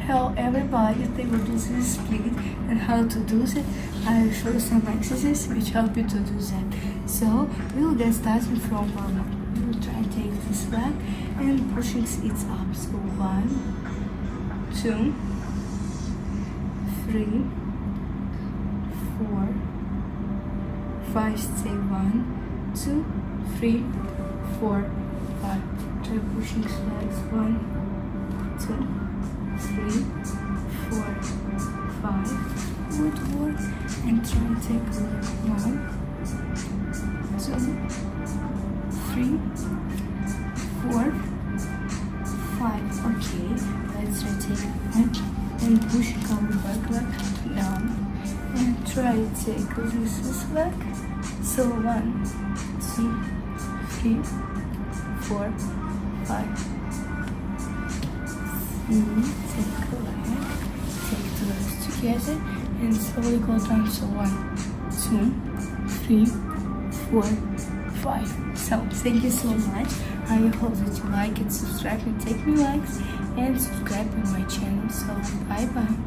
help everybody they will do this split and how to do it. I will show you some exercises which help you to do that. So we will get started from warm up. We will try to take this leg and pushing it up. So 1, 2, 3, 4, 5. Stay 1, 2, 3, 4, 5. Try pushing legs 1, 2, 3, 4, 5. Good work. And try to take a leg 1, 2, 3, 4, 5. Okay, let's try to take one and push our back leg down. And try to take this leg. So 1, 2, 3, 4, 5. Take a leg, take the legs together and slowly go down. So 1, 2, 3, 4, 5. So thank you so much. I hope that you like it, subscribe and take me likes and subscribe on my channel. So bye bye.